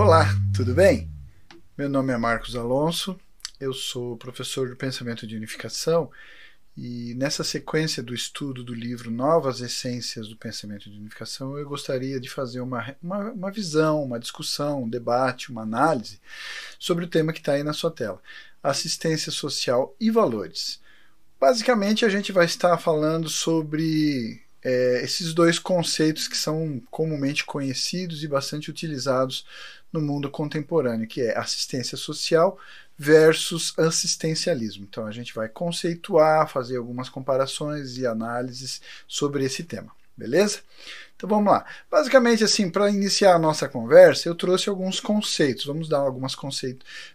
Olá, tudo bem? Meu nome é Marcos Alonso, eu sou professor de Pensamento de Unificação e nessa sequência do estudo do livro Novas Essências do Pensamento de Unificação eu gostaria de fazer uma visão, uma discussão, um debate, uma análise sobre o tema que está aí na sua tela, assistência social e valores. Basicamente a gente vai estar falando sobre esses dois conceitos que são comumente conhecidos e bastante utilizados no mundo contemporâneo, que é assistência social versus assistencialismo. Então a gente vai conceituar, fazer algumas comparações e análises sobre esse tema, beleza? Então vamos lá. Basicamente, assim, para iniciar a nossa conversa, eu trouxe alguns conceitos. Vamos dar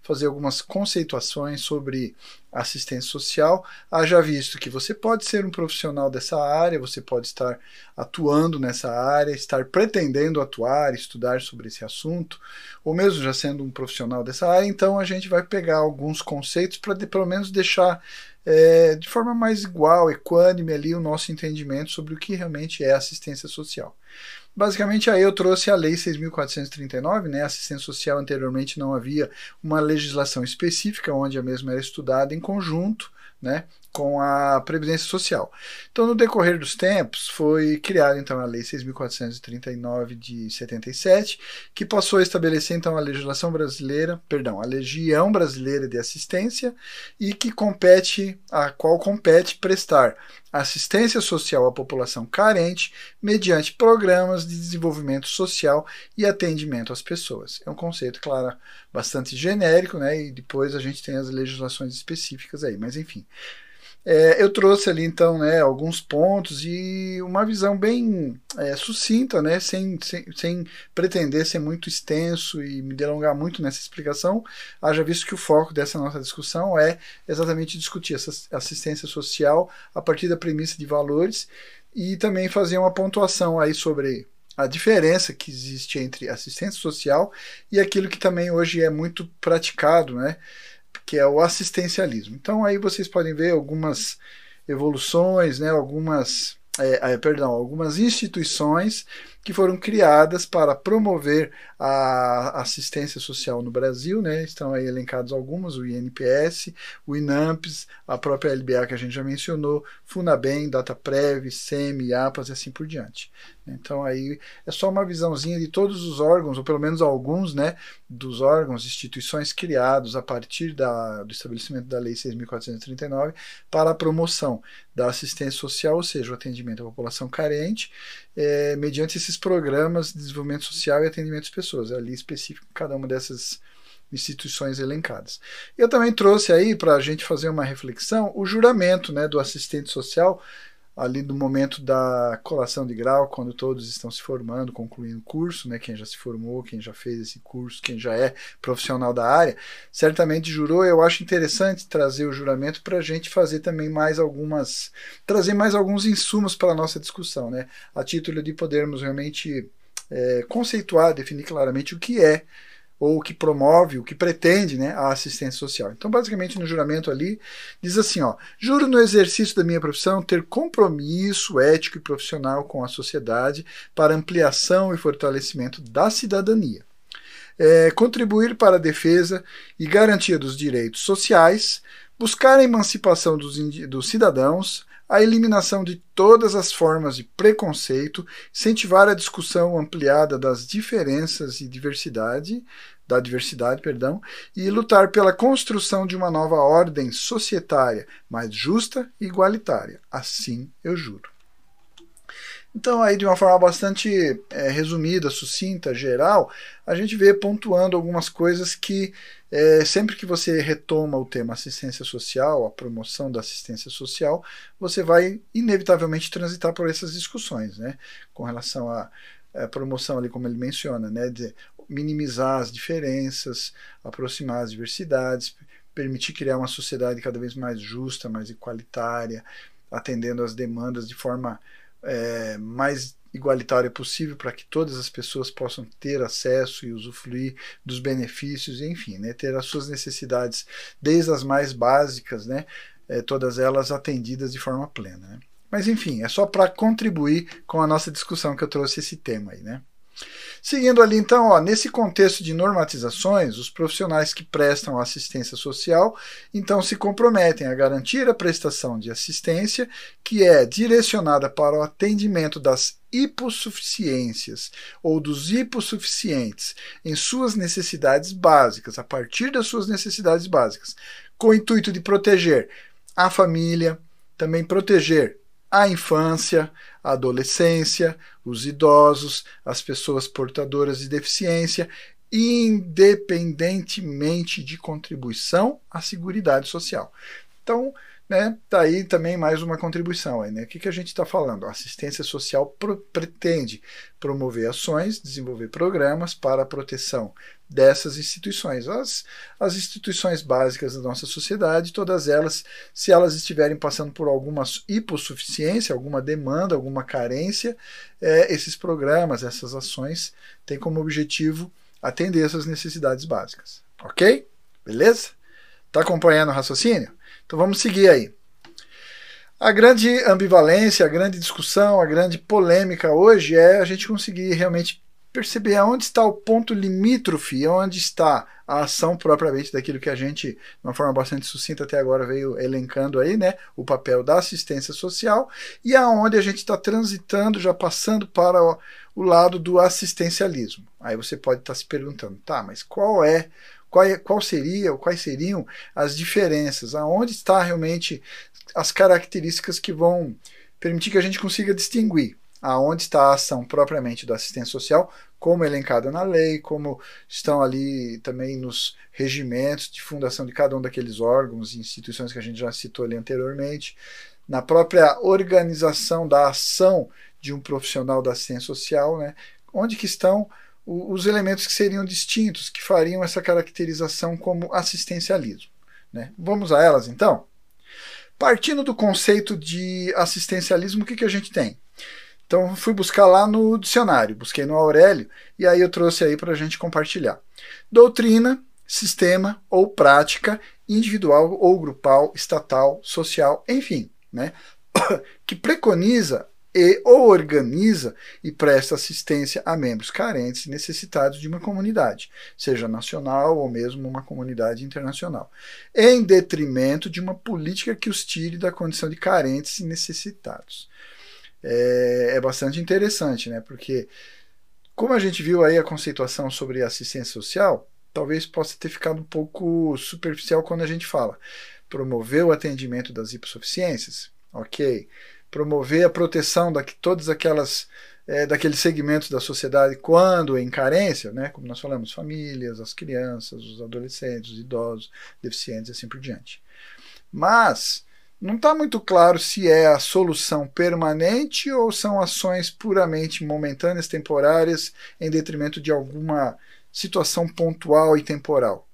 fazer algumas conceituações sobre assistência social. Haja visto que você pode ser um profissional dessa área, você pode estar atuando nessa área, estar pretendendo atuar, estudar sobre esse assunto, ou mesmo já sendo um profissional dessa área. Então a gente vai pegar alguns conceitos para pelo menos deixar de forma mais igual, equânime ali o nosso entendimento sobre o que realmente é assistência social. Basicamente aí eu trouxe a Lei 6.439, né? Assistência social anteriormente não havia uma legislação específica onde a mesma era estudada em conjunto, né, com a Previdência Social. Então, no decorrer dos tempos, foi criada então a Lei 6.439 de 77, que passou a estabelecer então a legislação brasileira, a Legião Brasileira de Assistência, e a qual compete prestar assistência social à população carente mediante programas de desenvolvimento social e atendimento às pessoas. É um conceito, claro, bastante genérico, né? E depois a gente tem as legislações específicas aí, mas enfim. Eu trouxe ali então, né, alguns pontos e uma visão bem sucinta, né, sem pretender ser muito extenso e me delongar muito nessa explicação, haja visto que o foco dessa nossa discussão é exatamente discutir essa assistência social a partir da premissa de valores e também fazer uma pontuação aí sobre a diferença que existe entre assistência social e aquilo que também hoje é muito praticado, né, que é o assistencialismo. Então aí vocês podem ver algumas evoluções, né, algumas instituições que foram criadas para promover a assistência social no Brasil, né? Estão aí elencados algumas, o INPS, o INAMPS, a própria LBA que a gente já mencionou, FUNABEM, DATAPREV, SEMI, APAS e assim por diante. Então aí é só uma visãozinha de todos os órgãos, ou pelo menos alguns, né, dos órgãos, instituições criados a partir do estabelecimento da Lei 6.439 para a promoção da assistência social, ou seja, o atendimento à população carente, mediante esses programas de desenvolvimento social e atendimento às pessoas, ali específico cada uma dessas instituições elencadas. Eu também trouxe aí para a gente fazer uma reflexão o juramento, né, do assistente social, ali no momento da colação de grau, quando todos estão se formando, concluindo o curso, né, quem já se formou, quem já fez esse curso, quem já é profissional da área, certamente jurou. Eu acho interessante trazer o juramento para a gente fazer também trazer mais alguns insumos para a nossa discussão, né, a título de podermos realmente conceituar, definir claramente o que é ou o que promove, o que pretende, né, a assistência social. Então, basicamente, no juramento ali, diz assim, ó, juro no exercício da minha profissão ter compromisso ético e profissional com a sociedade para ampliação e fortalecimento da cidadania. Contribuir para a defesa e garantia dos direitos sociais, buscar a emancipação dos cidadãos, a eliminação de todas as formas de preconceito, incentivar a discussão ampliada das diferenças e da diversidade, e lutar pela construção de uma nova ordem societária mais justa e igualitária. Assim eu juro. Então, aí de uma forma bastante resumida, sucinta, geral, a gente vê pontuando algumas coisas que sempre que você retoma o tema assistência social, a promoção da assistência social, você vai inevitavelmente transitar por essas discussões, né? Com relação à promoção ali, como ele menciona, né? De minimizar as diferenças, aproximar as diversidades, permitir criar uma sociedade cada vez mais justa, mais igualitária, atendendo às demandas de forma mais igualitária possível para que todas as pessoas possam ter acesso e usufruir dos benefícios, enfim, né, ter as suas necessidades, desde as mais básicas, né, todas elas atendidas de forma plena. Né? Mas enfim, é só para contribuir com a nossa discussão que eu trouxe esse tema aí. Né? Seguindo ali, então, ó, nesse contexto de normatizações, os profissionais que prestam assistência social, então, se comprometem a garantir a prestação de assistência que é direcionada para o atendimento das hipossuficiências ou dos hipossuficientes em suas necessidades básicas, a partir das suas necessidades básicas, com o intuito de proteger a família, também proteger a infância, a adolescência, os idosos, as pessoas portadoras de deficiência, independentemente de contribuição à Seguridade Social. Então, né, tá aí também mais uma contribuição. Aí, né? O que a gente está falando? A assistência social pretende promover ações, desenvolver programas para a proteção dessas instituições. As instituições básicas da nossa sociedade, todas elas, se elas estiverem passando por alguma hipossuficiência, alguma demanda, alguma carência, esses programas, essas ações, têm como objetivo atender essas necessidades básicas. Ok? Beleza? Está acompanhando o raciocínio? Então vamos seguir aí. A grande ambivalência, a grande discussão, a grande polêmica hoje é a gente conseguir realmente perceber aonde está o ponto limítrofe, onde está a ação propriamente daquilo que a gente, de uma forma bastante sucinta até agora, veio elencando aí, né, o papel da assistência social, e aonde a gente está transitando, já passando para o lado do assistencialismo. Aí você pode estar se perguntando, tá, mas quais seriam as diferenças? Aonde está realmente as características que vão permitir que a gente consiga distinguir aonde está a ação propriamente da assistência social, como elencada na lei, como estão ali também nos regimentos de fundação de cada um daqueles órgãos e instituições que a gente já citou ali anteriormente, na própria organização da ação de um profissional da assistência social, né? Onde que estão os elementos que seriam distintos, que fariam essa caracterização como assistencialismo, né? Vamos a elas, então? Partindo do conceito de assistencialismo, o que a gente tem? Então, fui buscar lá no dicionário, busquei no Aurélio, e aí eu trouxe aí para a gente compartilhar. Doutrina, sistema ou prática individual ou grupal, estatal, social, enfim, né? Que preconiza ou organiza e presta assistência a membros carentes e necessitados de uma comunidade, seja nacional ou mesmo uma comunidade internacional, em detrimento de uma política que os tire da condição de carentes e necessitados. É bastante interessante, né? Porque, como a gente viu aí a conceituação sobre assistência social, talvez possa ter ficado um pouco superficial quando a gente fala promover o atendimento das hipossuficiências, ok? Promover a proteção de todas daqueles segmentos da sociedade quando em carência, né? Como nós falamos, famílias, as crianças, os adolescentes, os idosos, deficientes e assim por diante. Mas não está muito claro se é a solução permanente ou são ações puramente momentâneas, temporárias, em detrimento de alguma situação pontual e temporal.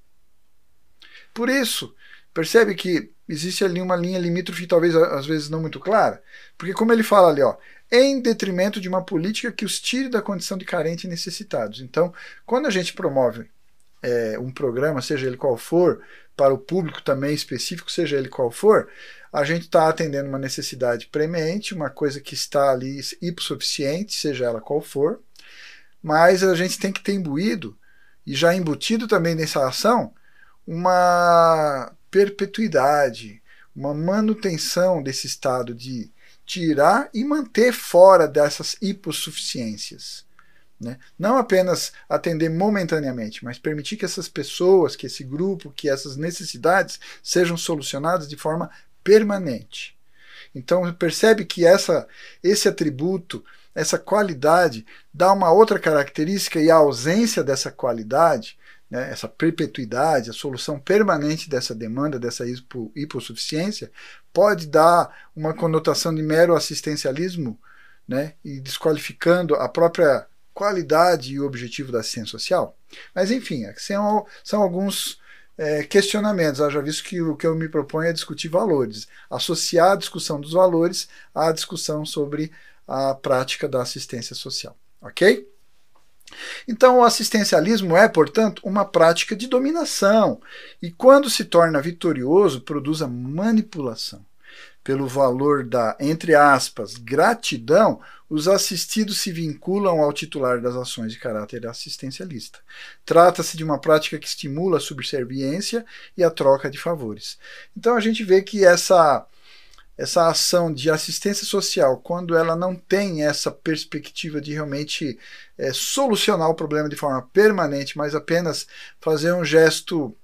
Por isso, percebe que existe ali uma linha limítrofe, talvez às vezes não muito clara, porque como ele fala ali, ó, em detrimento de uma política que os tire da condição de carente e necessitados. Então, quando a gente promove um programa, seja ele qual for, para o público também específico, seja ele qual for, a gente está atendendo uma necessidade premente, uma coisa que está ali hipossuficiente, seja ela qual for, mas a gente tem que ter imbuído, e já embutido também nessa ação, uma perpetuidade, uma manutenção desse estado de tirar e manter fora dessas hipossuficiências. Né? Não apenas atender momentaneamente, mas permitir que essas pessoas, que esse grupo, que essas necessidades sejam solucionadas de forma permanente. Então percebe que esse atributo, essa qualidade, dá uma outra característica, e a ausência dessa qualidade, né, essa perpetuidade, a solução permanente dessa demanda, dessa hipossuficiência, pode dar uma conotação de mero assistencialismo, né, e desqualificando a própria qualidade e o objetivo da assistência social. Mas enfim, são alguns questionamentos. Já visto que o que eu me proponho é discutir valores, associar a discussão dos valores à discussão sobre a prática da assistência social. Ok? Então, o assistencialismo é, portanto, uma prática de dominação, e quando se torna vitorioso, produz a manipulação, pelo valor da, entre aspas, gratidão, os assistidos se vinculam ao titular das ações de caráter assistencialista. Trata-se de uma prática que estimula a subserviência e a troca de favores. Então a gente vê que essa ação de assistência social, quando ela não tem essa perspectiva de realmente solucionar o problema de forma permanente, mas apenas fazer um gesto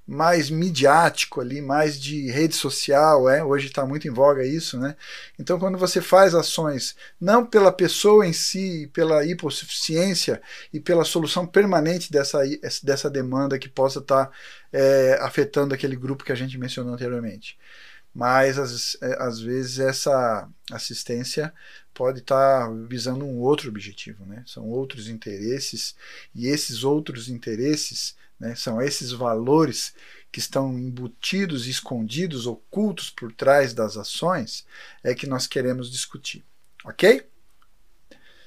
mais midiático ali, mais de rede social, hoje está muito em voga isso, né? Então, quando você faz ações não pela pessoa em si, pela hipossuficiência e pela solução permanente dessa demanda que possa estar afetando aquele grupo que a gente mencionou anteriormente, mas às vezes essa assistência pode estar visando um outro objetivo, né? São outros interesses, e esses outros interesses, né, são esses valores que estão embutidos, escondidos, ocultos por trás das ações, que nós queremos discutir. Ok?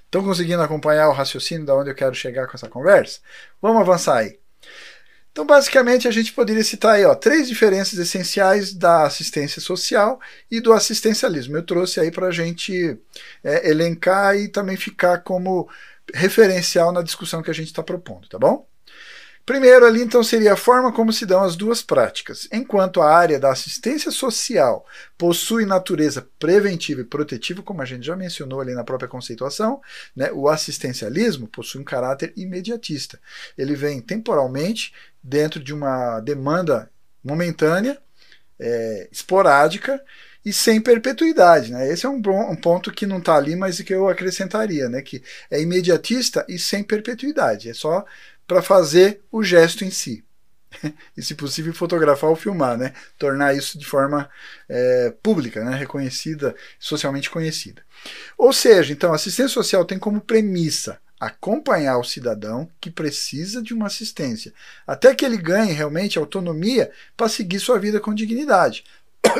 Estão conseguindo acompanhar o raciocínio de onde eu quero chegar com essa conversa? Vamos avançar aí. Então, basicamente, a gente poderia citar aí, 3 diferenças essenciais da assistência social e do assistencialismo. Eu trouxe aí para a gente elencar e também ficar como referencial na discussão que a gente está propondo, tá bom? Primeiro ali, então, seria a forma como se dão as duas práticas. Enquanto a área da assistência social possui natureza preventiva e protetiva, como a gente já mencionou ali na própria conceituação, né, o assistencialismo possui um caráter imediatista. Ele vem temporalmente dentro de uma demanda momentânea, esporádica e sem perpetuidade, né? Esse é um ponto que não está ali, mas que eu acrescentaria, né, que é imediatista e sem perpetuidade. É só para fazer o gesto em si. E, se possível, fotografar ou filmar, né? Tornar isso de forma pública, né? Reconhecida, socialmente conhecida. Ou seja, então, a assistência social tem como premissa acompanhar o cidadão que precisa de uma assistência, até que ele ganhe realmente autonomia para seguir sua vida com dignidade.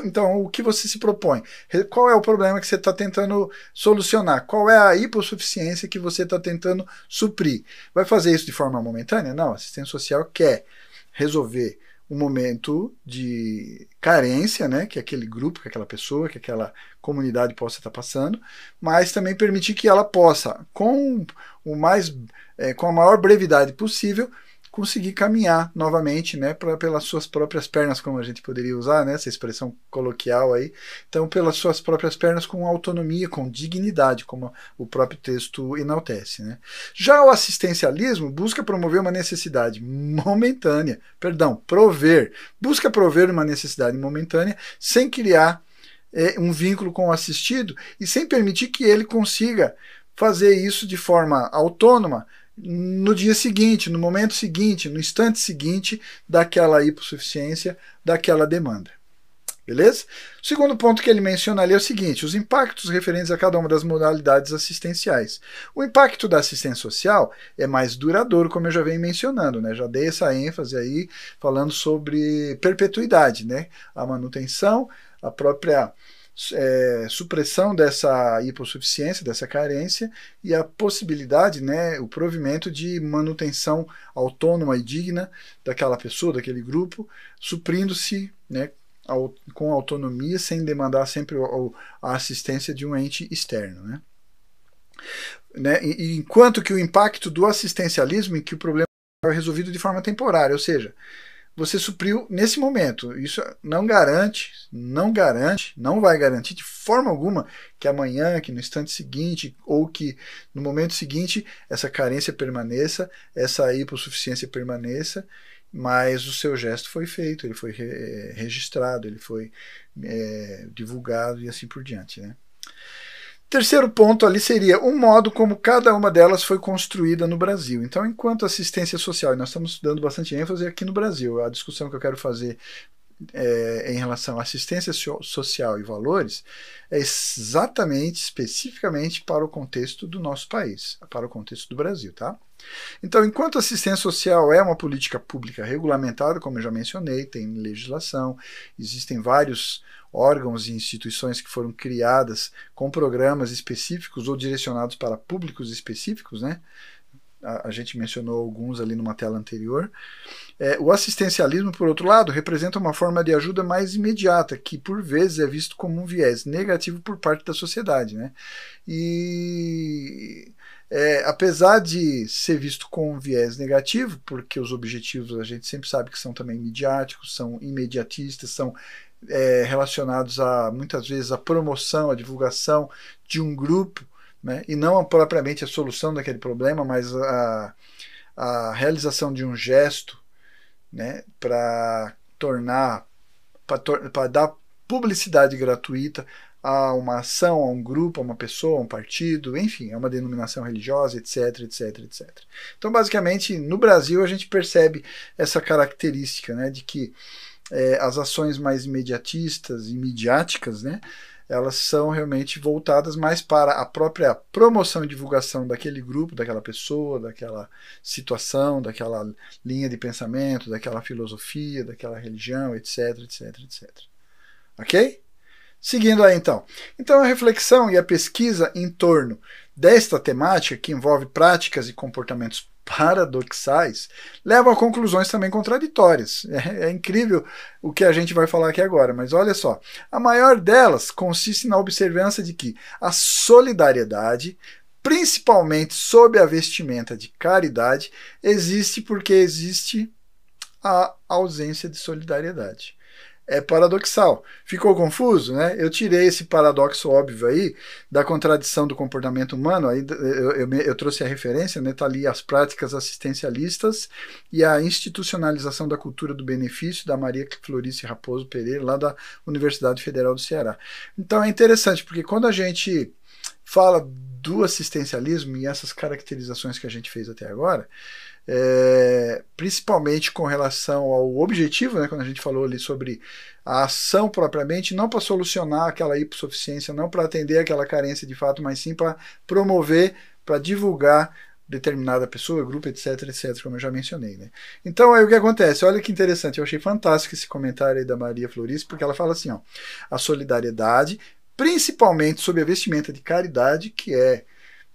Então, o que você se propõe? Qual é o problema que você está tentando solucionar? Qual é a hipossuficiência que você está tentando suprir? Vai fazer isso de forma momentânea? Não, a assistência social quer resolver um momento de carência, né, que aquele grupo, que aquela pessoa, que aquela comunidade possa estar passando, mas também permitir que ela possa, com a maior brevidade possível, conseguir caminhar novamente, né, pelas suas próprias pernas, como a gente poderia usar, né, essa expressão coloquial aí. Então, pelas suas próprias pernas, com autonomia, com dignidade, como o próprio texto enaltece, né. Já o assistencialismo busca promover uma necessidade momentânea, busca prover uma necessidade momentânea sem criar um vínculo com o assistido e sem permitir que ele consiga fazer isso de forma autônoma no dia seguinte, no momento seguinte, no instante seguinte daquela hipossuficiência, daquela demanda. Beleza? O segundo ponto que ele menciona ali é o seguinte: os impactos referentes a cada uma das modalidades assistenciais. O impacto da assistência social é mais duradouro, como eu já venho mencionando, né? Já dei essa ênfase aí, falando sobre perpetuidade, né? A manutenção, a própria supressão dessa hipossuficiência, dessa carência, e a possibilidade, né, o provimento de manutenção autônoma e digna daquela pessoa, daquele grupo, suprindo-se, né, com autonomia, sem demandar sempre a assistência de um ente externo, né? E enquanto que o impacto do assistencialismo, em que o problema é resolvido de forma temporária, ou seja, você supriu nesse momento. Isso não vai garantir de forma alguma que amanhã, que no instante seguinte, ou que no momento seguinte, essa carência permaneça, essa hipossuficiência permaneça, mas o seu gesto foi feito, ele foi registrado, ele foi divulgado e assim por diante, né? Terceiro ponto ali seria o modo como cada uma delas foi construída no Brasil. Então, enquanto assistência social, e nós estamos dando bastante ênfase aqui no Brasil, a discussão que eu quero fazer em relação à assistência social e valores é exatamente, especificamente para o contexto do nosso país, para o contexto do Brasil, tá? Então, enquanto assistência social é uma política pública regulamentada, como eu já mencionei, tem legislação, existem vários órgãos e instituições que foram criadas com programas específicos ou direcionados para públicos específicos, né? a gente mencionou alguns ali numa tela anterior. O assistencialismo, por outro lado, representa uma forma de ajuda mais imediata, que por vezes é visto como um viés negativo por parte da sociedade, né? E apesar de ser visto com um viés negativo, porque os objetivos a gente sempre sabe que são também midiáticos, são imediatistas, são relacionados a muitas vezes a promoção, a divulgação de um grupo, né? E não propriamente a solução daquele problema, mas a realização de um gesto, né? Para dar publicidade gratuita a uma ação, a um grupo, a uma pessoa, a um partido, enfim, a uma denominação religiosa, etc, etc, etc. Então, basicamente, no Brasil a gente percebe essa característica, né, de que as ações mais imediatistas e midiáticas, né, elas são realmente voltadas mais para a própria promoção e divulgação daquele grupo, daquela pessoa, daquela situação, daquela linha de pensamento, daquela filosofia, daquela religião, etc, etc, etc. Ok? Seguindo aí então. Então a reflexão e a pesquisa em torno desta temática, que envolve práticas e comportamentos paradoxais, levam a conclusões também contraditórias. É incrível o que a gente vai falar aqui agora, mas olha só. A maior delas consiste na observância de que a solidariedade, principalmente sob a vestimenta de caridade, existe porque existe a ausência de solidariedade. É paradoxal. Ficou confuso, né? Eu tirei esse paradoxo óbvio aí da contradição do comportamento humano. Aí eu trouxe a referência, né? Tá ali as práticas assistencialistas e a institucionalização da cultura do benefício da Maria Florice Raposo Pereira, lá da Universidade Federal do Ceará. Então é interessante, porque quando a gente fala do assistencialismo e essas caracterizações que a gente fez até agora, principalmente com relação ao objetivo, né, quando a gente falou ali sobre a ação propriamente, não para solucionar aquela hipossuficiência, não para atender aquela carência de fato, mas sim para promover, para divulgar determinada pessoa, grupo, etc, etc, como eu já mencionei, né? Então aí o que acontece? Olha que interessante, eu achei fantástico esse comentário aí da Maria Florice, porque ela fala assim, ó, a solidariedade, principalmente sob a vestimenta de caridade, que é,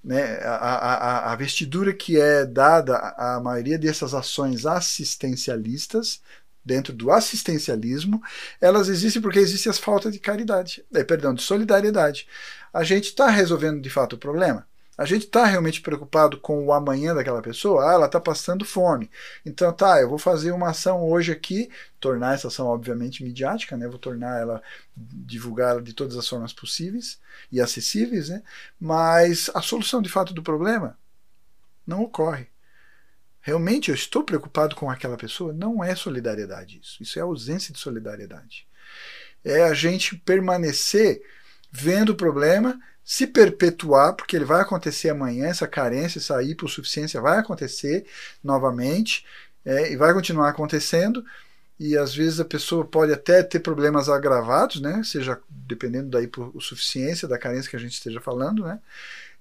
né, a vestidura que é dada à maioria dessas ações assistencialistas, dentro do assistencialismo, elas existem porque existem as faltas de caridade, perdão, de solidariedade. A gente está resolvendo de fato o problema? A gente está realmente preocupado com o amanhã daquela pessoa? Ah, ela está passando fome. Então tá, eu vou fazer uma ação hoje aqui, tornar essa ação obviamente midiática, né? Vou tornar ela, divulgá-la de todas as formas possíveis e acessíveis, né? Mas a solução de fato do problema não ocorre. Realmente eu estou preocupado com aquela pessoa? Não é solidariedade isso. Isso é ausência de solidariedade. É a gente permanecer vendo o problema, se perpetuar, porque ele vai acontecer amanhã, essa carência, essa hipossuficiência vai acontecer novamente, e vai continuar acontecendo, e às vezes a pessoa pode até ter problemas agravados, né? Seja dependendo da hipossuficiência, da carência que a gente esteja falando, né?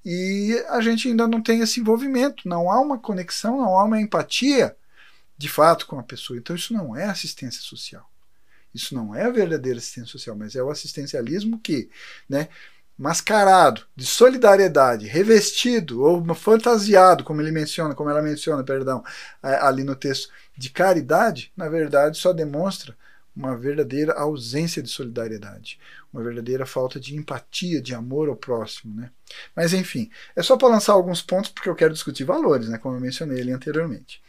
E a gente ainda não tem esse envolvimento, não há uma conexão, não há uma empatia de fato com a pessoa. Então isso não é assistência social. Isso não é a verdadeira assistência social, mas é o assistencialismo que, né, mascarado de solidariedade, revestido ou fantasiado, como ela menciona, perdão, ali no texto, de caridade, na verdade só demonstra uma verdadeira ausência de solidariedade, uma verdadeira falta de empatia, de amor ao próximo, né? Mas enfim, é só para lançar alguns pontos porque eu quero discutir valores, né, como eu mencionei ali anteriormente.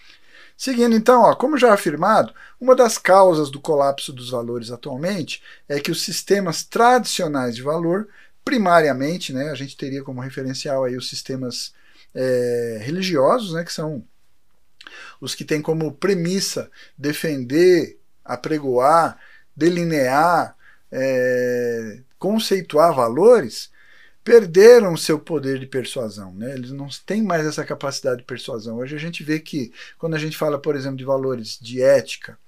Seguindo então, ó, como já afirmado, uma das causas do colapso dos valores atualmente é que os sistemas tradicionais de valor, primariamente, né, a gente teria como referencial aí os sistemas religiosos, né, que são os que têm como premissa defender, apregoar, delinear, conceituar valores, perderam seu poder de persuasão, né? Eles não têm mais essa capacidade de persuasão. Hoje a gente vê que, quando a gente fala, por exemplo, de valores de ética,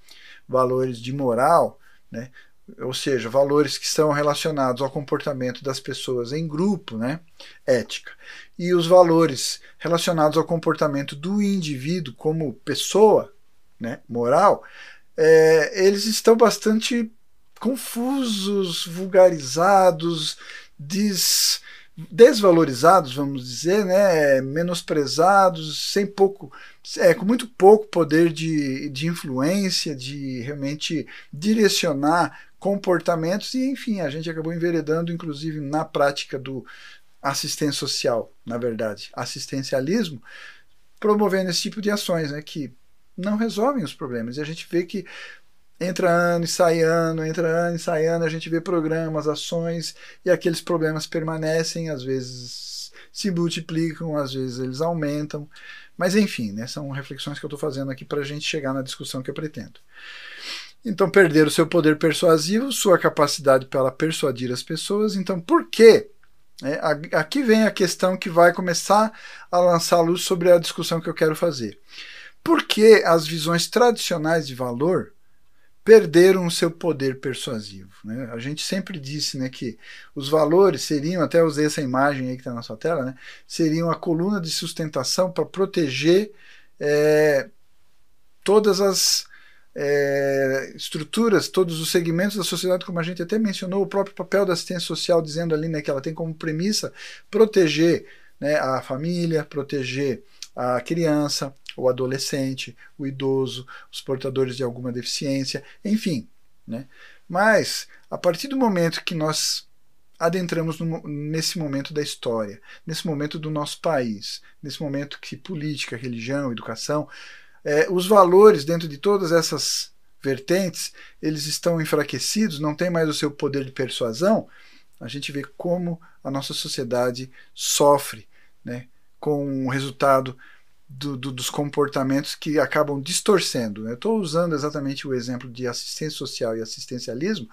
valores de moral, né? Ou seja, valores que são relacionados ao comportamento das pessoas em grupo, né? Ética. E os valores relacionados ao comportamento do indivíduo como pessoa, né? Moral, eles estão bastante confusos, vulgarizados, desvalorizados, vamos dizer, né, menosprezados, com muito pouco poder de influência, de realmente direcionar comportamentos, e enfim, a gente acabou enveredando, inclusive, na prática do assistência social, na verdade, assistencialismo, promovendo esse tipo de ações, né, que não resolvem os problemas. E a gente vê que entra ano e sai ano, entra ano e sai ano, a gente vê programas, ações, e aqueles problemas permanecem, às vezes se multiplicam, às vezes eles aumentam. Mas enfim, né, são reflexões que eu estou fazendo aqui para a gente chegar na discussão que eu pretendo. Então, perder o seu poder persuasivo, sua capacidade para persuadir as pessoas. Então, por quê? Aqui vem a questão que vai começar a lançar luz sobre a discussão que eu quero fazer. Por que as visões tradicionais de valor perderam o seu poder persuasivo? Né? A gente sempre disse, né, que os valores seriam, até usei essa imagem aí que está na sua tela, né, seriam a coluna de sustentação para proteger todas as estruturas, todos os segmentos da sociedade, como a gente até mencionou, o próprio papel da assistência social, dizendo ali, né, que ela tem como premissa proteger, né, a família, proteger a criança, o adolescente, o idoso, os portadores de alguma deficiência, enfim. Né? Mas, a partir do momento que nós adentramos nesse momento da história, nesse momento do nosso país, nesse momento que política, religião, educação, os valores dentro de todas essas vertentes, eles estão enfraquecidos, não tem mais o seu poder de persuasão, a gente vê como a nossa sociedade sofre, né, com o resultado dos comportamentos que acabam distorcendo. Né? Eu estou usando exatamente o exemplo de assistência social e assistencialismo,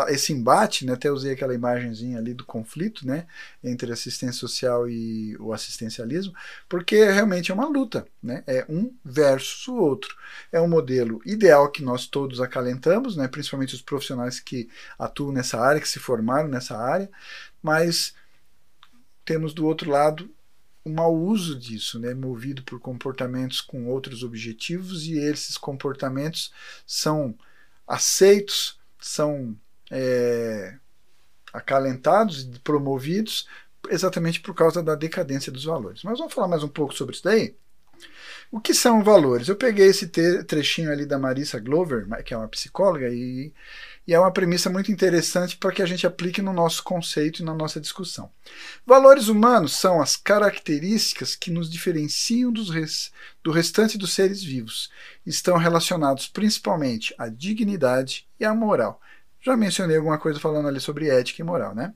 esse embate, né? Até usei aquela imagenzinha ali do conflito, né, entre assistência social e o assistencialismo, porque realmente é uma luta, né? É um versus o outro. É um modelo ideal que nós todos acalentamos, né, principalmente os profissionais que atuam nessa área, que se formaram nessa área, mas temos do outro lado o mau uso disso, né, movido por comportamentos com outros objetivos, e esses comportamentos são aceitos, são acalentados e promovidos exatamente por causa da decadência dos valores. Mas vamos falar mais um pouco sobre isso daí? O que são valores? Eu peguei esse trechinho ali da Marissa Glover, que é uma psicóloga, e é uma premissa muito interessante para que a gente aplique no nosso conceito e na nossa discussão. Valores humanos são as características que nos diferenciam do restante dos seres vivos. Estão relacionados principalmente à dignidade e à moral. Já mencionei alguma coisa falando ali sobre ética e moral, né?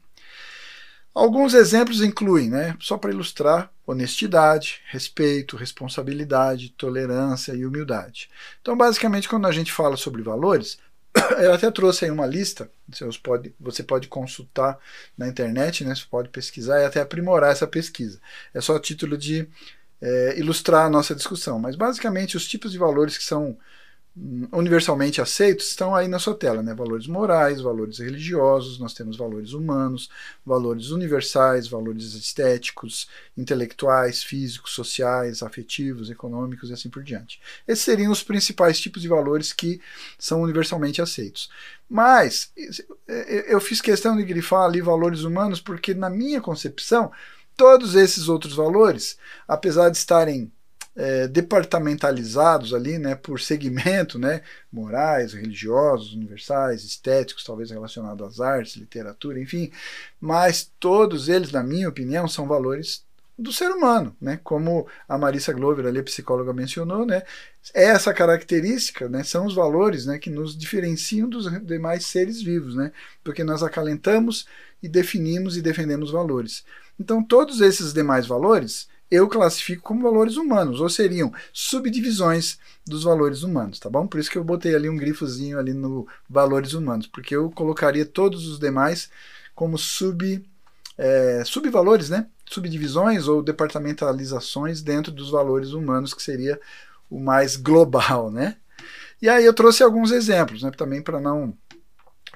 Alguns exemplos incluem, né, só para ilustrar, honestidade, respeito, responsabilidade, tolerância e humildade. Então, basicamente, quando a gente fala sobre valores, eu até trouxe aí uma lista, você pode consultar na internet, né, você pode pesquisar e até aprimorar essa pesquisa. É só a título de ilustrar a nossa discussão. Mas, basicamente, os tipos de valores que são universalmente aceitos estão aí na sua tela, né? Valores morais, valores religiosos, nós temos valores humanos, valores universais, valores estéticos, intelectuais, físicos, sociais, afetivos, econômicos e assim por diante. Esses seriam os principais tipos de valores que são universalmente aceitos. Mas eu fiz questão de grifar ali valores humanos porque, na minha concepção, todos esses outros valores, apesar de estarem departamentalizados ali, né, por segmento, né, morais, religiosos, universais, estéticos, talvez relacionados às artes, literatura, enfim, mas todos eles, na minha opinião, são valores do ser humano, né, como a Marissa Glover, ali, a psicóloga, mencionou, né, essa característica, né, são os valores, né, que nos diferenciam dos demais seres vivos, né, porque nós acalentamos e definimos e defendemos valores. Então, todos esses demais valores eu classifico como valores humanos, ou seriam subdivisões dos valores humanos, tá bom? Por isso que eu botei ali um grifozinho ali no valores humanos, porque eu colocaria todos os demais como subvalores, né? Subdivisões ou departamentalizações dentro dos valores humanos, que seria o mais global, né? E aí eu trouxe alguns exemplos, né? Também para não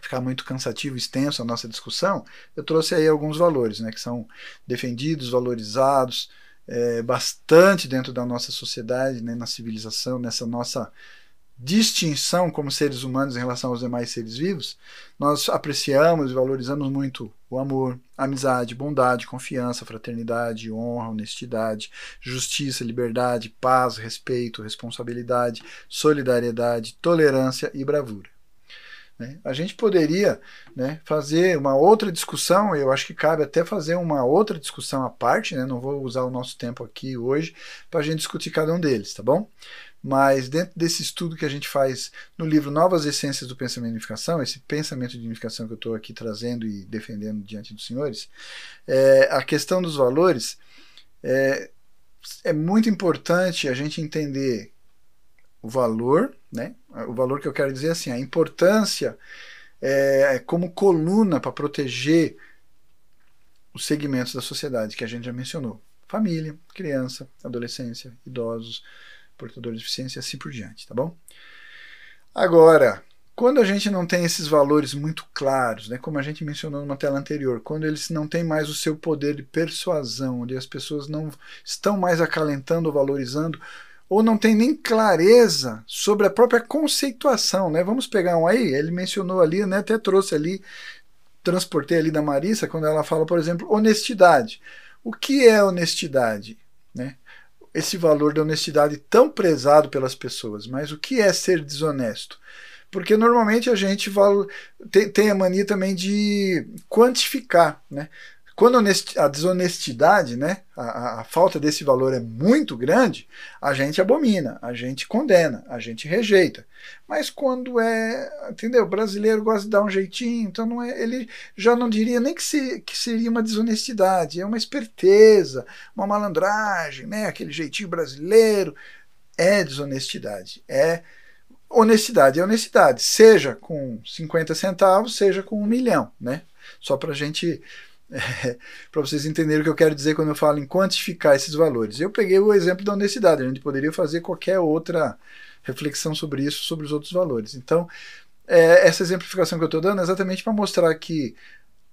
ficar muito cansativo, extenso a nossa discussão, eu trouxe aí alguns valores, né? Que são defendidos, valorizados, bastante dentro da nossa sociedade, né, na civilização, nessa nossa distinção como seres humanos em relação aos demais seres vivos, nós apreciamos e valorizamos muito o amor, a amizade, bondade, confiança, fraternidade, honra, honestidade, justiça, liberdade, paz, respeito, responsabilidade, solidariedade, tolerância e bravura. A gente poderia, né, fazer uma outra discussão, eu acho que cabe até fazer uma outra discussão à parte, né, não vou usar o nosso tempo aqui hoje para a gente discutir cada um deles, tá bom? Mas dentro desse estudo que a gente faz no livro Novas Essências do Pensamento de Unificação, esse pensamento de unificação que eu estou aqui trazendo e defendendo diante dos senhores, a questão dos valores é muito importante a gente entender o valor, né? O valor que eu quero dizer assim, a importância como coluna para proteger os segmentos da sociedade que a gente já mencionou. Família, criança, adolescência, idosos, portadores de deficiência e assim por diante, tá bom? Agora, quando a gente não tem esses valores muito claros, né, como a gente mencionou numa tela anterior, quando eles não têm mais o seu poder de persuasão, onde as pessoas não estão mais acalentando ou valorizando, ou não tem nem clareza sobre a própria conceituação, né? Vamos pegar um aí, ele mencionou ali, né, até trouxe ali, transportei ali da Marissa, quando ela fala, por exemplo, honestidade. O que é honestidade, né? Esse valor da honestidade tão prezado pelas pessoas, mas o que é ser desonesto? Porque normalmente a gente tem a mania também de quantificar, né? Quando a desonestidade, né, a falta desse valor é muito grande, a gente abomina, a gente condena, a gente rejeita. Mas quando entendeu? O brasileiro gosta de dar um jeitinho, então não ele já não diria nem que seria uma desonestidade, é uma esperteza, uma malandragem, né, aquele jeitinho brasileiro, é desonestidade, honestidade é honestidade, seja com 50 centavos, seja com 1 milhão, né? Só para a gente... para vocês entenderem o que eu quero dizer quando eu falo em quantificar esses valores. Eu peguei o exemplo da honestidade, a gente poderia fazer qualquer outra reflexão sobre isso, sobre os outros valores. Então, essa exemplificação que eu estou dando é exatamente para mostrar que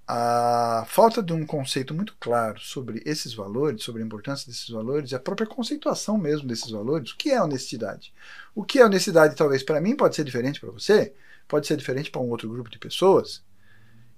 a falta de um conceito muito claro sobre esses valores, sobre a importância desses valores, e a própria conceituação mesmo desses valores, o que é honestidade? O que é honestidade, talvez para mim pode ser diferente para você, pode ser diferente para um outro grupo de pessoas.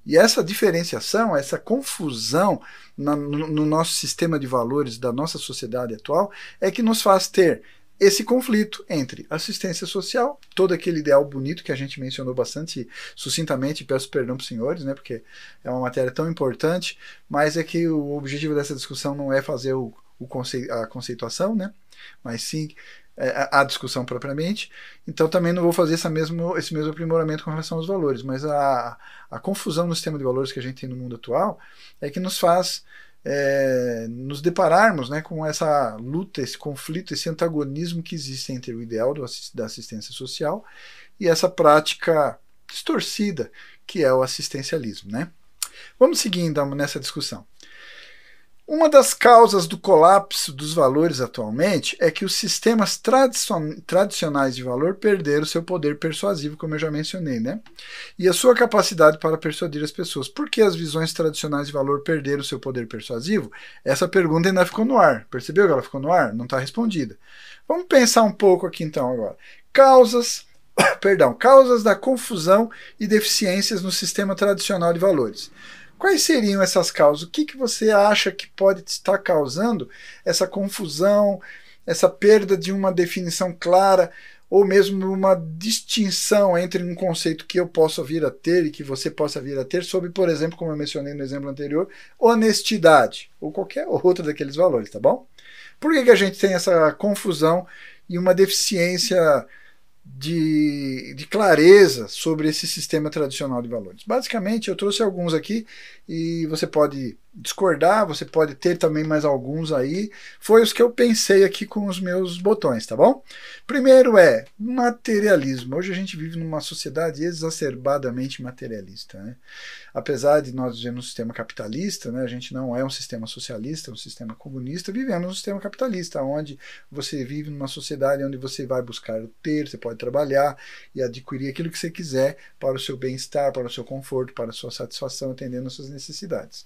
E essa diferenciação, essa confusão no nosso sistema de valores da nossa sociedade atual é que nos faz ter esse conflito entre assistência social, todo aquele ideal bonito que a gente mencionou bastante sucintamente, peço perdão para os senhores, né, porque é uma matéria tão importante, mas é que o objetivo dessa discussão não é fazer a conceituação, né, mas sim a discussão propriamente. Então também não vou fazer esse mesmo aprimoramento com relação aos valores, mas a confusão no sistema de valores que a gente tem no mundo atual é que nos faz nos depararmos, né, com essa luta, esse conflito, esse antagonismo que existe entre o ideal da assistência social e essa prática distorcida que é o assistencialismo, né? Vamos seguir então nessa discussão. Uma das causas do colapso dos valores atualmente é que os sistemas tradicionais de valor perderam seu poder persuasivo, como eu já mencionei, né? E a sua capacidade para persuadir as pessoas. Por que as visões tradicionais de valor perderam seu poder persuasivo? Essa pergunta ainda ficou no ar. Percebeu que ela ficou no ar? Não está respondida. Vamos pensar um pouco aqui então agora. Causas da confusão e deficiências no sistema tradicional de valores. Quais seriam essas causas? O que você acha que pode estar causando essa confusão, essa perda de uma definição clara, ou mesmo uma distinção entre um conceito que eu possa vir a ter e que você possa vir a ter sobre, por exemplo, como eu mencionei no exemplo anterior, honestidade, ou qualquer outro daqueles valores, tá bom? Por que a gente tem essa confusão e uma deficiência de clareza sobre esse sistema tradicional de valores? Basicamente, eu trouxe alguns aqui e você pode discordar, você pode ter também mais alguns aí. Foi os que eu pensei aqui com os meus botões, tá bom? Primeiro é materialismo. Hoje a gente vive numa sociedade exacerbadamente materialista, né? Apesar de nós vivermos um sistema capitalista, né, a gente não é um sistema socialista, é um sistema comunista, vivemos um sistema capitalista, onde você vive numa sociedade onde você vai buscar ter, você pode trabalhar e adquirir aquilo que você quiser para o seu bem-estar, para o seu conforto, para a sua satisfação, atendendo às suas necessidades.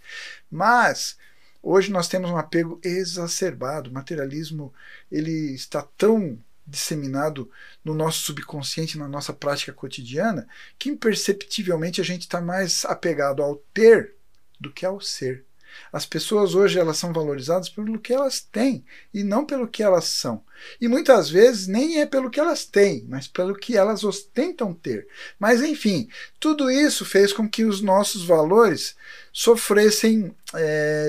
Mas hoje nós temos um apego exacerbado, o materialismo ele está tão disseminado no nosso subconsciente, na nossa prática cotidiana, que imperceptivelmente a gente está mais apegado ao ter do que ao ser. As pessoas hoje elas são valorizadas pelo que elas têm e não pelo que elas são. E muitas vezes nem é pelo que elas têm, mas pelo que elas ostentam ter. Mas enfim, tudo isso fez com que os nossos valores sofressem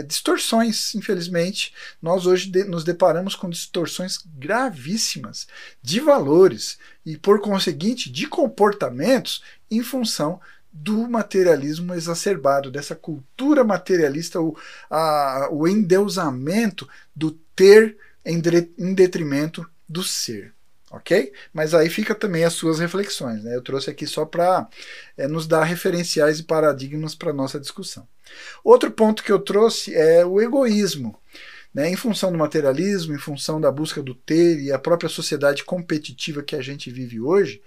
distorções, infelizmente. Nós hoje nos deparamos com distorções gravíssimas de valores e, por conseguinte, de comportamentos em função do materialismo exacerbado, dessa cultura materialista, o endeusamento do ter em detrimento do ser. Ok? Mas aí fica também as suas reflexões. Né? Eu trouxe aqui só para nos dar referenciais e paradigmas para a nossa discussão. Outro ponto que eu trouxe é o egoísmo. Né? Em função do materialismo, em função da busca do ter e a própria sociedade competitiva que a gente vive hoje,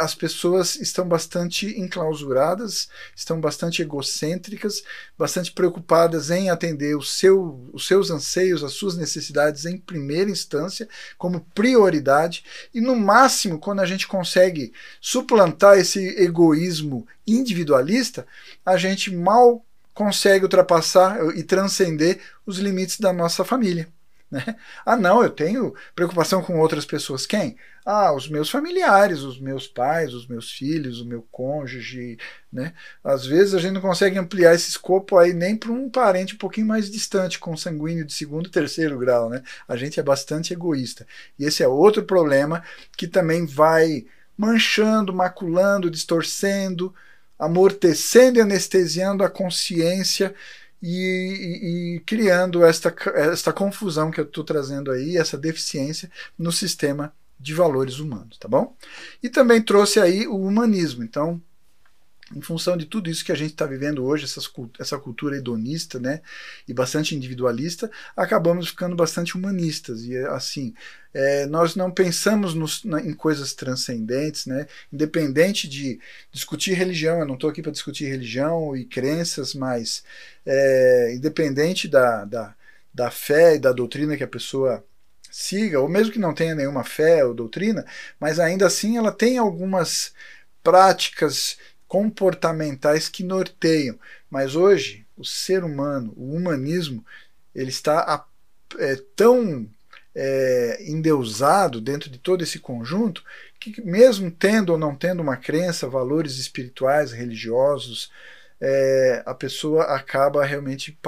as pessoas estão bastante enclausuradas, estão bastante egocêntricas, bastante preocupadas em atender os seus anseios, as suas necessidades em primeira instância, como prioridade, e no máximo, quando a gente consegue suplantar esse egoísmo individualista, a gente mal consegue ultrapassar e transcender os limites da nossa família. Né? Ah, não, eu tenho preocupação com outras pessoas. Quem? Ah, os meus familiares, os meus pais, os meus filhos, o meu cônjuge. Né? Às vezes a gente não consegue ampliar esse escopo aí nem para um parente um pouquinho mais distante, consanguíneo de segundo e terceiro grau. Né? A gente é bastante egoísta. E esse é outro problema que também vai manchando, maculando, distorcendo, amortecendo e anestesiando a consciência e criando esta confusão que eu estou trazendo aí, essa deficiência no sistema de valores humanos, tá bom? E também trouxe aí o humanismo. Então, em função de tudo isso que a gente está vivendo hoje, essa cultura hedonista, né, e bastante individualista, acabamos ficando bastante humanistas. E assim, nós não pensamos em coisas transcendentes, né, independente de discutir religião. Eu não estou aqui para discutir religião e crenças, mas independente da fé e da doutrina que a pessoa siga, ou mesmo que não tenha nenhuma fé ou doutrina, mas ainda assim ela tem algumas práticas comportamentais que norteiam. Mas hoje, o ser humano, o humanismo, ele está tão endeusado dentro de todo esse conjunto que, mesmo tendo ou não tendo uma crença, valores espirituais, religiosos, a pessoa acaba realmente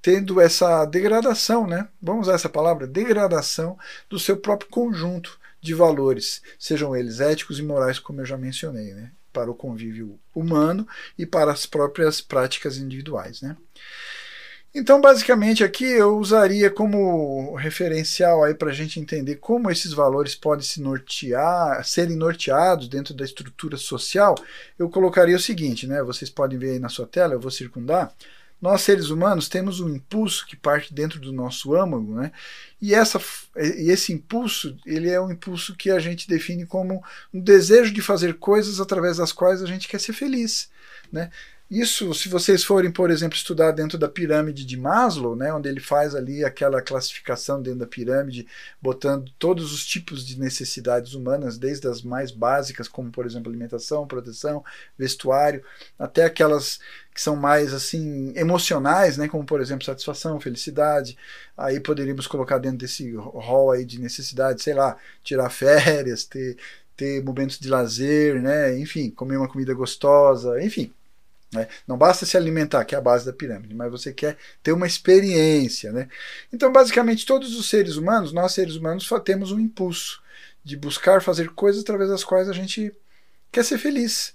tendo essa degradação, né? Vamos usar essa palavra, degradação do seu próprio conjunto de valores, sejam eles éticos e morais, como eu já mencionei, né? Para o convívio humano e para as próprias práticas individuais. Né? Então, basicamente, aqui eu usaria como referencial aí para a gente entender como esses valores podem serem norteados dentro da estrutura social. Eu colocaria o seguinte, né? Vocês podem ver aí na sua tela, eu vou circundar. Nós, seres humanos, temos um impulso que parte dentro do nosso âmago, né? E esse impulso, ele é um impulso que a gente define como um desejo de fazer coisas através das quais a gente quer ser feliz, né? Isso, se vocês forem, por exemplo, estudar dentro da pirâmide de Maslow, né, onde ele faz ali aquela classificação dentro da pirâmide, botando todos os tipos de necessidades humanas, desde as mais básicas, como, por exemplo, alimentação, proteção, vestuário, até aquelas que são mais assim emocionais, né, como, por exemplo, satisfação, felicidade. Aí poderíamos colocar dentro desse rol aí de necessidades, sei lá, tirar férias, ter momentos de lazer, né, enfim, comer uma comida gostosa, enfim. Né? Não basta se alimentar, que é a base da pirâmide, mas você quer ter uma experiência. Né? Então, basicamente, todos os seres humanos, nós seres humanos, temos um impulso de buscar fazer coisas através das quais a gente quer ser feliz.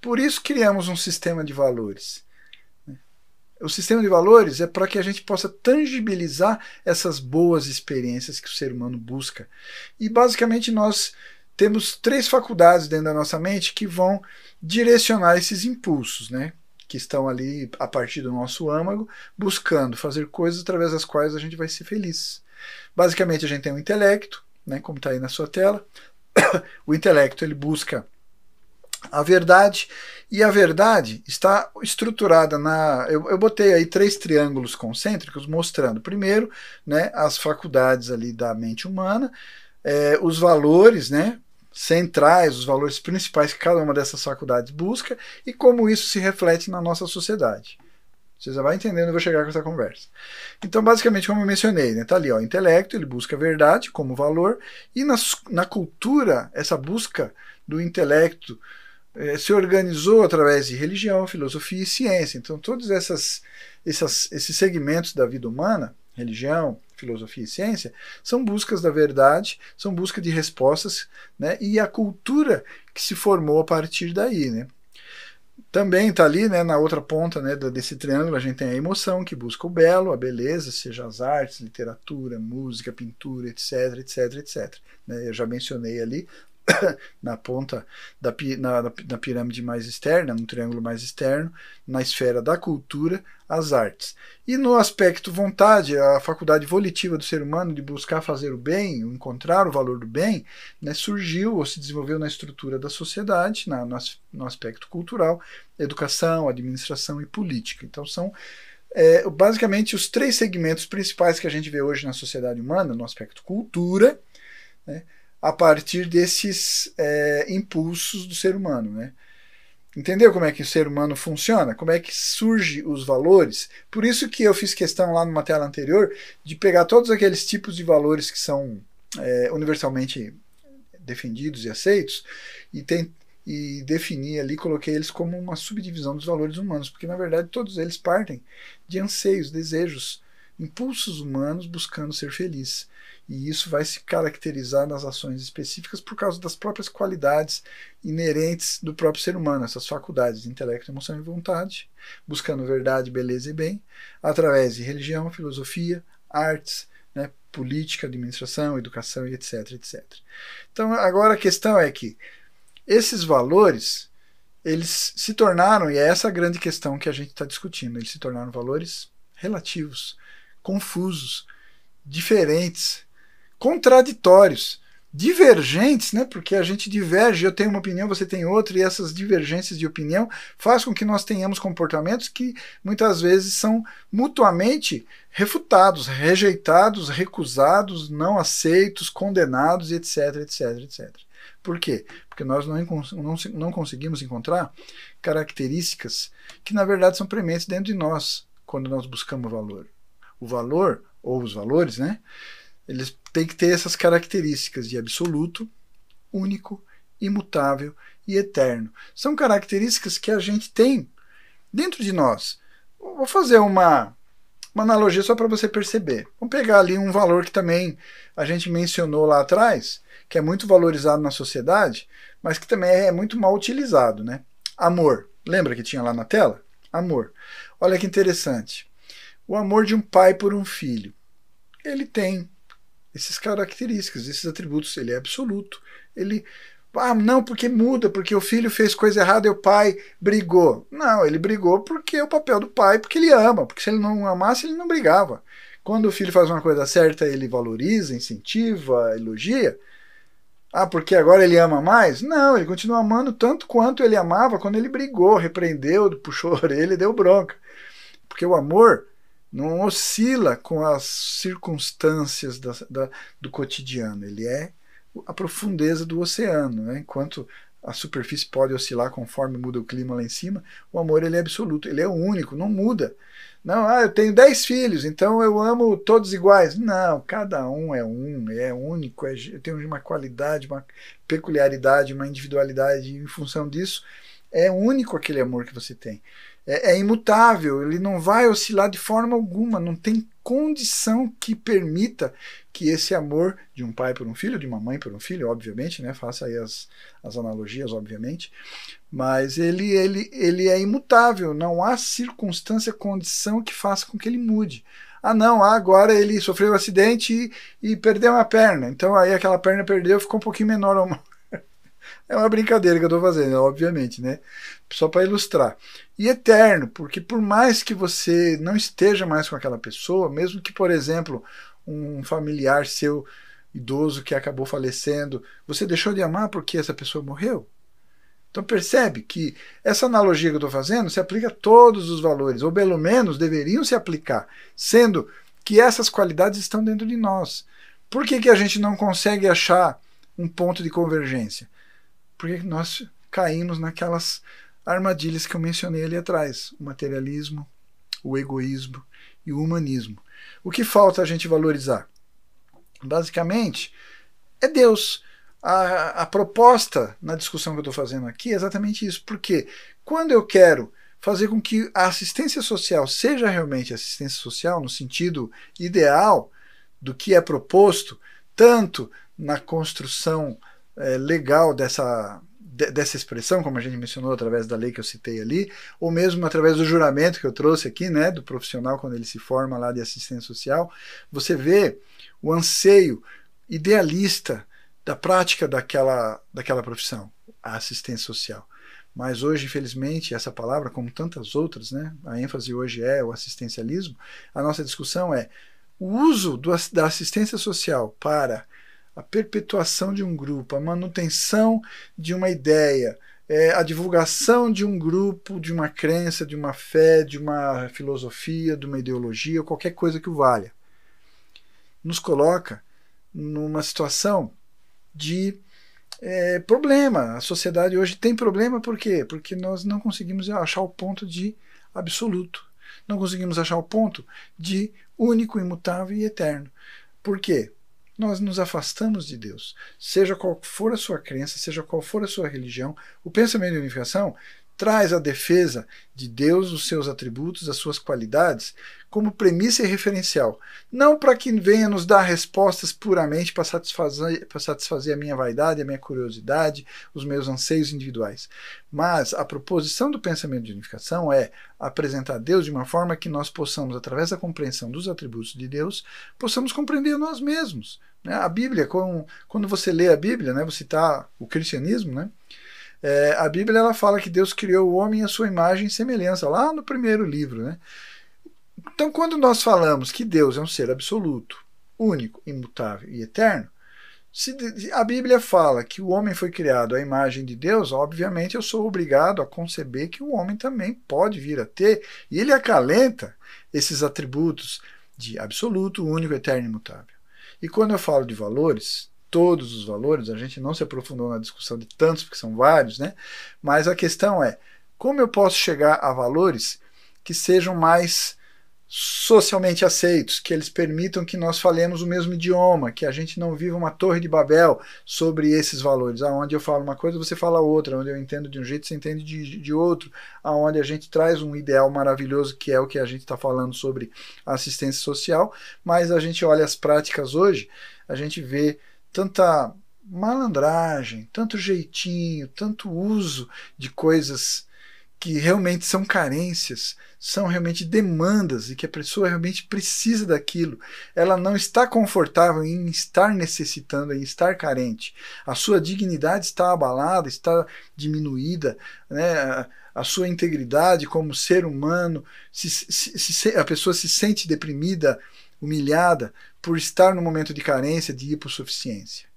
Por isso criamos um sistema de valores. O sistema de valores é para que a gente possa tangibilizar essas boas experiências que o ser humano busca. E, basicamente, nós temos 3 faculdades dentro da nossa mente que vão direcionar esses impulsos, né? Que estão ali a partir do nosso âmago, buscando fazer coisas através das quais a gente vai ser feliz. Basicamente, a gente tem o intelecto, né? Como está aí na sua tela. O intelecto, ele busca A verdade, e a verdade está estruturada na... Eu botei aí 3 triângulos concêntricos mostrando, primeiro, né, as faculdades ali da mente humana, os valores, né, centrais, os valores principais que cada uma dessas faculdades busca e como isso se reflete na nossa sociedade. Você já vai entendendo, eu vou chegar com essa conversa. Então, basicamente, como eu mencionei, né, tá ali, ó, o intelecto, ele busca a verdade como valor, e na cultura, essa busca do intelecto se organizou através de religião, filosofia e ciência. Então, todos esses segmentos da vida humana, religião, filosofia e ciência, são buscas da verdade, são busca de respostas, né, e a cultura que se formou a partir daí, né. Também está ali, né, na outra ponta, né, desse triângulo, a gente tem a emoção, que busca o belo, a beleza, seja as artes, literatura, música, pintura, etc, etc, etc. Né, eu já mencionei ali, na ponta na pirâmide mais externa, no triângulo mais externo, na esfera da cultura, as artes. E no aspecto vontade, a faculdade volitiva do ser humano de buscar fazer o bem, encontrar o valor do bem, né, surgiu ou se desenvolveu na estrutura da sociedade, no aspecto cultural, educação, administração e política. Então são basicamente os 3 segmentos principais que a gente vê hoje na sociedade humana, no aspecto cultura, né, a partir desses impulsos do ser humano, né? Entendeu como é que o ser humano funciona? Como é que surgem os valores? Por isso que eu fiz questão lá numa tela anterior de pegar todos aqueles tipos de valores que são universalmente defendidos e aceitos e definir ali, coloquei eles como uma subdivisão dos valores humanos, porque na verdade todos eles partem de anseios, desejos, impulsos humanos buscando ser feliz. E isso vai se caracterizar nas ações específicas por causa das próprias qualidades inerentes do próprio ser humano, essas faculdades de intelecto, emoção e vontade, buscando verdade, beleza e bem, através de religião, filosofia, artes, né, política, administração, educação e etc, etc. Então, agora a questão é que esses valores, eles se tornaram, e é essa a grande questão que a gente está discutindo, eles se tornaram valores relativos, confusos, diferentes, contraditórios, divergentes, né? Porque a gente diverge, eu tenho uma opinião, você tem outra, e essas divergências de opinião fazem com que nós tenhamos comportamentos que muitas vezes são mutuamente refutados, rejeitados, recusados, não aceitos, condenados, etc, etc, etc. Por quê? Porque nós não conseguimos encontrar características que na verdade são prementes dentro de nós quando nós buscamos valor. O valor, ou os valores, né? Eles têm que ter essas características de absoluto, único, imutável e eterno. São características que a gente tem dentro de nós. Vou fazer uma analogia só para você perceber. Vamos pegar ali um valor que também a gente mencionou lá atrás, que é muito valorizado na sociedade, mas que também é muito mal utilizado, né? Amor. Lembra que tinha lá na tela? Amor. Olha que interessante. O amor de um pai por um filho. Ele tem essas características, esses atributos, ele é absoluto. Ele, não, porque muda, porque o filho fez coisa errada e o pai brigou. Não, ele brigou porque é o papel do pai, porque ele ama, porque se ele não amasse, ele não brigava. Quando o filho faz uma coisa certa, ele valoriza, incentiva, elogia. Porque agora ele ama mais? Não, ele continua amando tanto quanto ele amava quando ele brigou, repreendeu, puxou a orelha e deu bronca. Porque o amor não oscila com as circunstâncias do cotidiano. Ele é a profundeza do oceano, né? Enquanto a superfície pode oscilar conforme muda o clima lá em cima, o amor ele é absoluto, ele é único, não muda. Não, eu tenho 10 filhos, então eu amo todos iguais. Não, cada um é único, tem uma qualidade, uma peculiaridade, uma individualidade, e em função disso, é único aquele amor que você tem. É imutável, ele não vai oscilar de forma alguma, não tem condição que permita que esse amor de um pai por um filho, de uma mãe por um filho, obviamente, né, faça aí as analogias, obviamente, mas ele é imutável, não há circunstância, condição que faça com que ele mude. Não, agora ele sofreu um acidente e perdeu uma perna, então aí aquela perna perdeu, ficou um pouquinho menor. É uma brincadeira que eu estou fazendo, obviamente, né? Só para ilustrar. E eterno, porque por mais que você não esteja mais com aquela pessoa, mesmo que, por exemplo, um familiar seu idoso que acabou falecendo, você deixou de amar porque essa pessoa morreu? Então percebe que essa analogia que eu estou fazendo se aplica a todos os valores, ou pelo menos deveriam se aplicar, sendo que essas qualidades estão dentro de nós. Por que a gente não consegue achar um ponto de convergência? Porque nós caímos naquelas armadilhas que eu mencionei ali atrás, o materialismo, o egoísmo e o humanismo. O que falta a gente valorizar? Basicamente, é Deus. A proposta na discussão que eu estou fazendo aqui é exatamente isso. Porque quando eu quero fazer com que a assistência social seja realmente assistência social no sentido ideal do que é proposto, tanto na construção legal dessa expressão, como a gente mencionou através da lei que eu citei ali, ou mesmo através do juramento que eu trouxe aqui, né, do profissional quando ele se forma lá de assistência social, você vê o anseio idealista da prática daquela profissão, a assistência social. Mas hoje, infelizmente, essa palavra, como tantas outras, né, a ênfase hoje é o assistencialismo, a nossa discussão é o uso da assistência social para a perpetuação de um grupo, a manutenção de uma ideia, a divulgação de um grupo, de uma crença, de uma fé, de uma filosofia, de uma ideologia, qualquer coisa que o valha. Nos coloca numa situação de problema. A sociedade hoje tem problema por quê? Porque nós não conseguimos achar o ponto de absoluto. Não conseguimos achar o ponto de único, imutável e eterno. Por quê? Nós nos afastamos de Deus. Seja qual for a sua crença, seja qual for a sua religião, o pensamento de unificação traz a defesa de Deus, os seus atributos, as suas qualidades, como premissa e referencial. Não para que venha nos dar respostas puramente para satisfazer a minha vaidade, a minha curiosidade, os meus anseios individuais. Mas a proposição do pensamento de unificação é apresentar Deus de uma forma que nós possamos, através da compreensão dos atributos de Deus, possamos compreender nós mesmos. A Bíblia, quando você lê a Bíblia, né, vou citar o cristianismo, né? A Bíblia ela fala que Deus criou o homem à sua imagem e semelhança, lá no primeiro livro. Né? Então, quando nós falamos que Deus é um ser absoluto, único, imutável e eterno, se a Bíblia fala que o homem foi criado à imagem de Deus, obviamente eu sou obrigado a conceber que o homem também pode vir a ter, e ele acalenta esses atributos de absoluto, único, eterno e imutável. E quando eu falo de valores, todos os valores, a gente não se aprofundou na discussão de tantos, porque são vários, né? Mas a questão é, como eu posso chegar a valores que sejam mais socialmente aceitos, que eles permitam que nós falemos o mesmo idioma, que a gente não viva uma torre de Babel sobre esses valores, aonde eu falo uma coisa, você fala outra, onde eu entendo de um jeito, você entende de outro, aonde a gente traz um ideal maravilhoso, que é o que a gente está falando sobre assistência social, mas a gente olha as práticas hoje, a gente vê tanta malandragem, tanto jeitinho, tanto uso de coisas que realmente são carências, são realmente demandas e que a pessoa realmente precisa daquilo. Ela não está confortável em estar necessitando, em estar carente. A sua dignidade está abalada, está diminuída, né? A sua integridade como ser humano, a pessoa se sente deprimida, humilhada por estar no momento de carência, de hipossuficiência.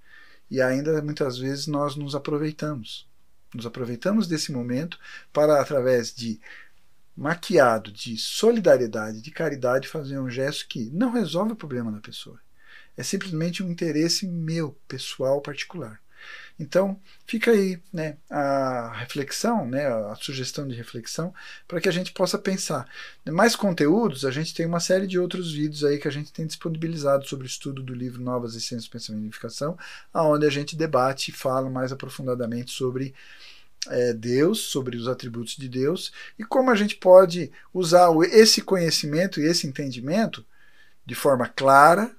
E ainda muitas vezes nós nos aproveitamos. Nos aproveitamos desse momento para, através de maquiado de solidariedade, de caridade, fazer um gesto que não resolve o problema da pessoa. É simplesmente um interesse meu, pessoal, particular. Então, fica aí, né, a reflexão, né, a sugestão de reflexão, para que a gente possa pensar. Mais conteúdos, a gente tem uma série de outros vídeos aí que a gente tem disponibilizado sobre o estudo do livro Novas Essências do Pensamento e Unificação, onde a gente debate e fala mais aprofundadamente sobre Deus, sobre os atributos de Deus, e como a gente pode usar esse conhecimento e esse entendimento de forma clara,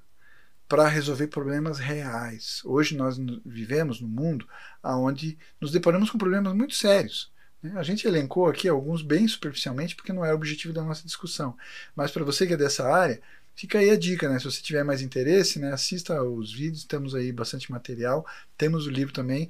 para resolver problemas reais. Hoje nós vivemos num mundo onde nos deparamos com problemas muito sérios. A gente elencou aqui alguns bem superficialmente, porque não é o objetivo da nossa discussão. Mas para você que é dessa área, fica aí a dica, né? Se você tiver mais interesse, né, assista os vídeos, temos aí bastante material, temos o livro também.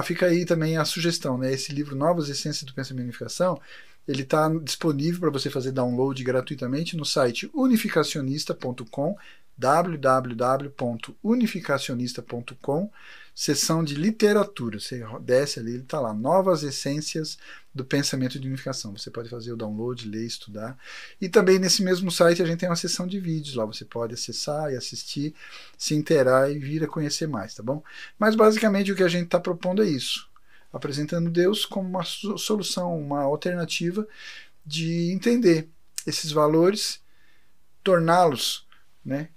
Fica aí também a sugestão, né? Esse livro Novas Essências do Pensamento e Unificação, ele está disponível para você fazer download gratuitamente no site unificacionista.com. www.unificacionista.com, seção de literatura. Você desce ali, ele está lá, Novas Essências do Pensamento de Unificação. Você pode fazer o download, ler, estudar. E também nesse mesmo site a gente tem uma seção de vídeos lá. Você pode acessar e assistir, se inteirar e vir a conhecer mais, tá bom? Mas basicamente o que a gente está propondo é isso. Apresentando Deus como uma solução, uma alternativa de entender esses valores, torná-los, né,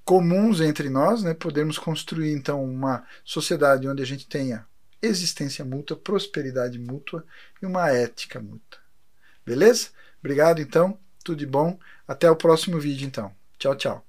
comuns entre nós, né, podermos construir então uma sociedade onde a gente tenha existência mútua, prosperidade mútua e uma ética mútua. Beleza? Obrigado então, tudo de bom, até o próximo vídeo então. Tchau, tchau.